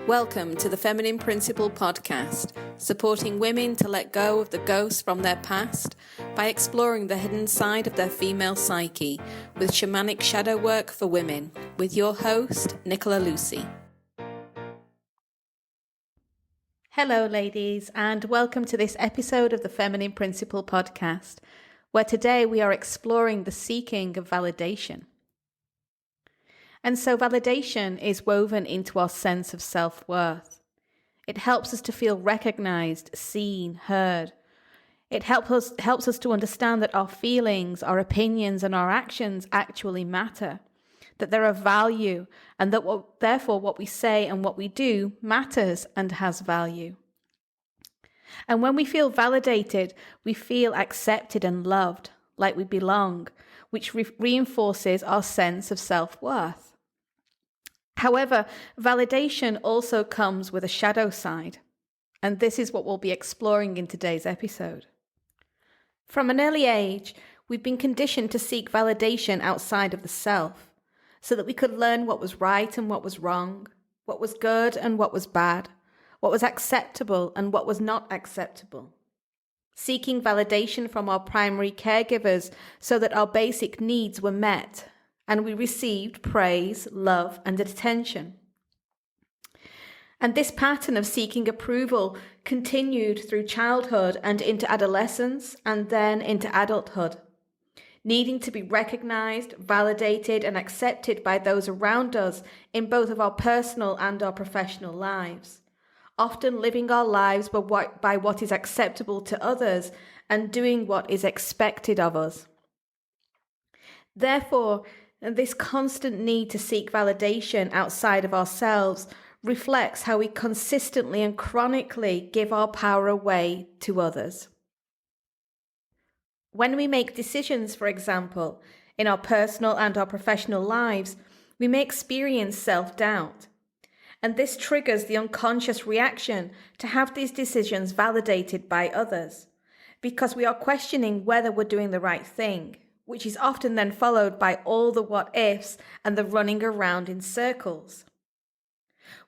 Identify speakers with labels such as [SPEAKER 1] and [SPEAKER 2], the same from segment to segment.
[SPEAKER 1] Welcome to the Feminine Principle podcast, supporting women to let go of the ghosts from their past by exploring the hidden side of their female psyche with shamanic shadow work for women, with your host, Nicola Lucy. Hello ladies, and welcome to this episode of the Feminine Principle podcast, where today we are exploring the seeking of validation. And so validation is woven into our sense of self-worth. It helps us to feel recognized, seen, heard. It helps us to understand that our feelings, our opinions, and our actions actually matter, that they're of value, and that therefore what we say and what we do matters and has value. And when we feel validated, we feel accepted and loved, like we belong, which reinforces our sense of self-worth. However, validation also comes with a shadow side, and this is what we'll be exploring in today's episode. From an early age, we've been conditioned to seek validation outside of the self, so that we could learn what was right and what was wrong, what was good and what was bad, what was acceptable and what was not acceptable. Seeking validation from our primary caregivers so that our basic needs were met, and we received praise, love, and attention. And this pattern of seeking approval continued through childhood and into adolescence and then into adulthood, needing to be recognized, validated, and accepted by those around us in both of our personal and our professional lives, often living our lives by what is acceptable to others and doing what is expected of us. Therefore, this constant need to seek validation outside of ourselves reflects how we consistently and chronically give our power away to others. When we make decisions, for example, in our personal and our professional lives, we may experience self-doubt. And this triggers the unconscious reaction to have these decisions validated by others, because we are questioning whether we're doing the right thing, which is often then followed by all the what-ifs and the running around in circles.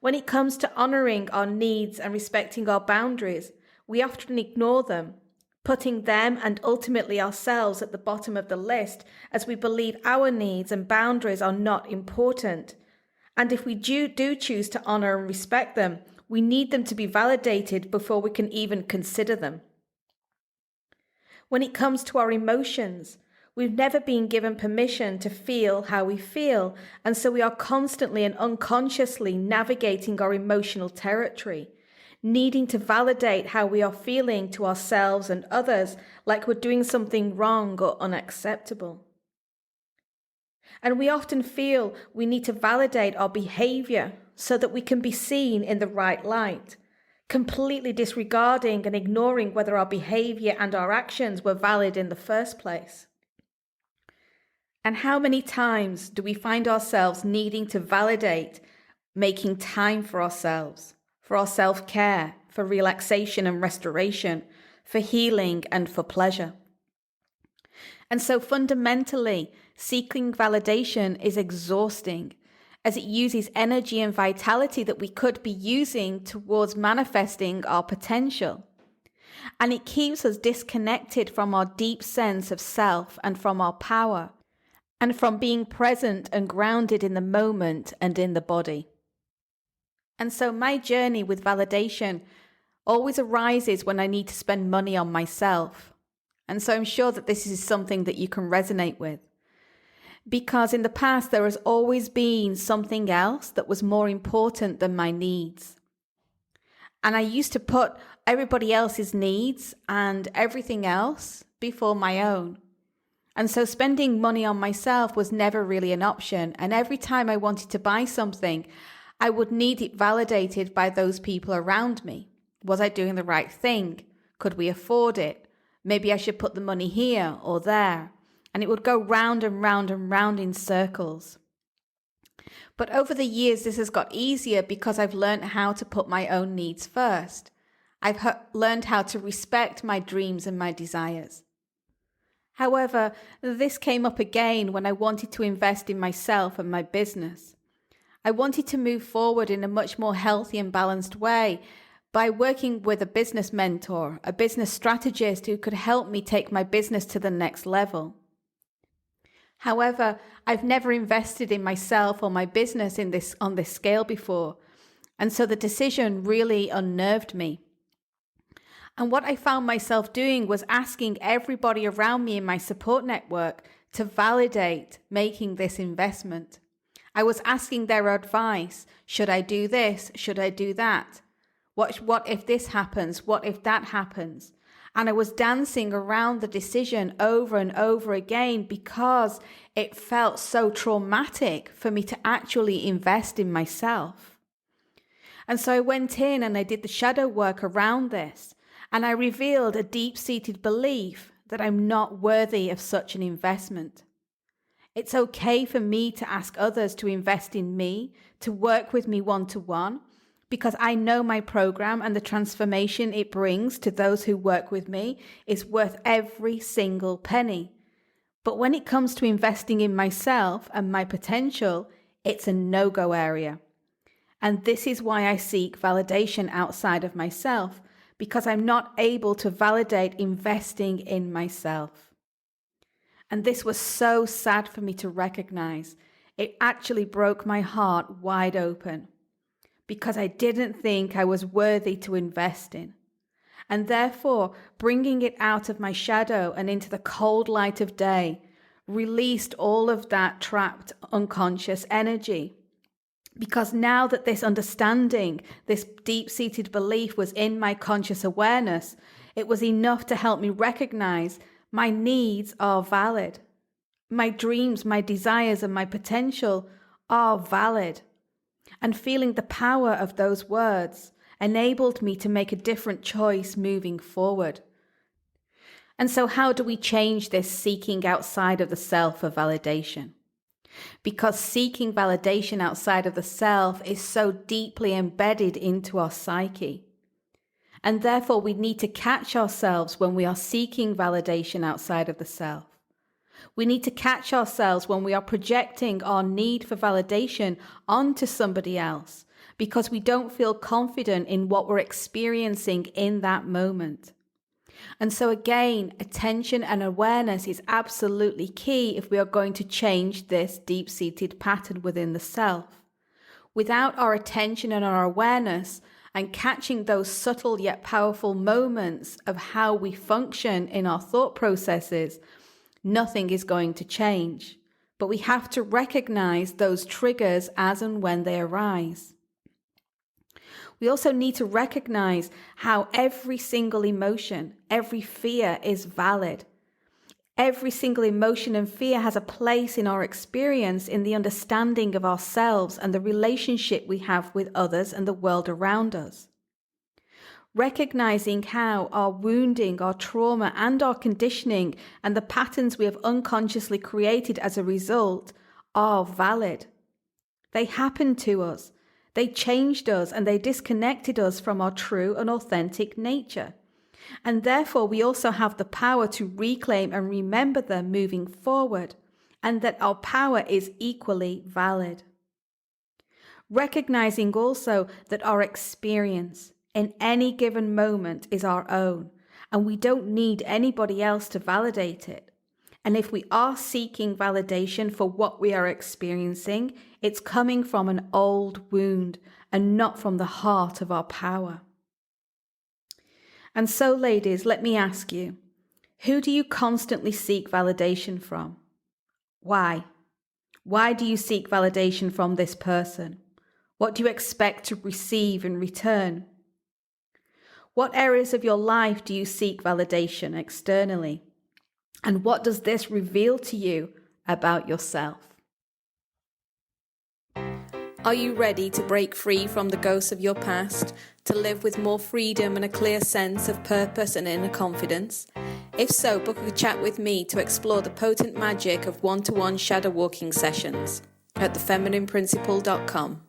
[SPEAKER 1] When it comes to honoring our needs and respecting our boundaries, we often ignore them, putting them and ultimately ourselves at the bottom of the list as we believe our needs and boundaries are not important. And if we do choose to honor and respect them, we need them to be validated before we can even consider them. When it comes to our emotions, we've never been given permission to feel how we feel, and so we are constantly and unconsciously navigating our emotional territory, needing to validate how we are feeling to ourselves and others like we're doing something wrong or unacceptable. And we often feel we need to validate our behavior so that we can be seen in the right light, completely disregarding and ignoring whether our behavior and our actions were valid in the first place. And how many times do we find ourselves needing to validate making time for ourselves, for our self-care, for relaxation and restoration, for healing and for pleasure? And so fundamentally, seeking validation is exhausting, as it uses energy and vitality that we could be using towards manifesting our potential. And it keeps us disconnected from our deep sense of self and from our power, and from being present and grounded in the moment and in the body. And so my journey with validation always arises when I need to spend money on myself. And so I'm sure that this is something that you can resonate with. Because in the past, there has always been something else that was more important than my needs. And I used to put everybody else's needs and everything else before my own. And so spending money on myself was never really an option. And every time I wanted to buy something, I would need it validated by those people around me. Was I doing the right thing? Could we afford it? Maybe I should put the money here or there. And it would go round and round and round in circles. But over the years, this has got easier because I've learned how to put my own needs first. I've learned how to respect my dreams and my desires. However, this came up again when I wanted to invest in myself and my business. I wanted to move forward in a much more healthy and balanced way by working with a business mentor, a business strategist who could help me take my business to the next level. However, I've never invested in myself or my business on this scale before, and so the decision really unnerved me. And what I found myself doing was asking everybody around me in my support network to validate making this investment. I was asking their advice. Should I do this? Should I do that? What if this happens? What if that happens? And I was dancing around the decision over and over again because it felt so traumatic for me to actually invest in myself. And so I went in and I did the shadow work around this, and I revealed a deep-seated belief that I'm not worthy of such an investment. It's okay for me to ask others to invest in me, to work with me one-to-one, because I know my program and the transformation it brings to those who work with me is worth every single penny. But when it comes to investing in myself and my potential, it's a no-go area. And this is why I seek validation outside of myself, because I'm not able to validate investing in myself. And this was so sad for me to recognize. It actually broke my heart wide open, because I didn't think I was worthy to invest in. And therefore, bringing it out of my shadow and into the cold light of day released all of that trapped unconscious energy. Because now that this understanding, this deep-seated belief was in my conscious awareness, it was enough to help me recognize my needs are valid. My dreams, my desires, and my potential are valid. And feeling the power of those words enabled me to make a different choice moving forward. And so how do we change this seeking outside of the self for validation? Because seeking validation outside of the self is so deeply embedded into our psyche. And therefore we need to catch ourselves when we are seeking validation outside of the self. We need to catch ourselves when we are projecting our need for validation onto somebody else because we don't feel confident in what we're experiencing in that moment. And so again, attention and awareness is absolutely key if we are going to change this deep-seated pattern within the self. Without our attention and our awareness and catching those subtle yet powerful moments of how we function in our thought processes, nothing is going to change. But we have to recognize those triggers as and when they arise. We also need to recognize how every single emotion, every fear is valid. Every single emotion and fear has a place in our experience in the understanding of ourselves and the relationship we have with others and the world around us. Recognizing how our wounding, our trauma, and our conditioning and the patterns we have unconsciously created as a result are valid. They happened to us. They changed us and they disconnected us from our true and authentic nature. And therefore, we also have the power to reclaim and remember them moving forward, and that our power is equally valid. Recognizing also that our experience in any given moment is our own, and we don't need anybody else to validate it. And if we are seeking validation for what we are experiencing, it's coming from an old wound and not from the heart of our power. And so, ladies, let me ask you, who do you constantly seek validation from? Why? Why do you seek validation from this person? What do you expect to receive in return? What areas of your life do you seek validation externally? And what does this reveal to you about yourself? Are you ready to break free from the ghosts of your past, to live with more freedom and a clear sense of purpose and inner confidence? If so, book a chat with me to explore the potent magic of one-to-one shadow walking sessions at thefeminineprinciple.com.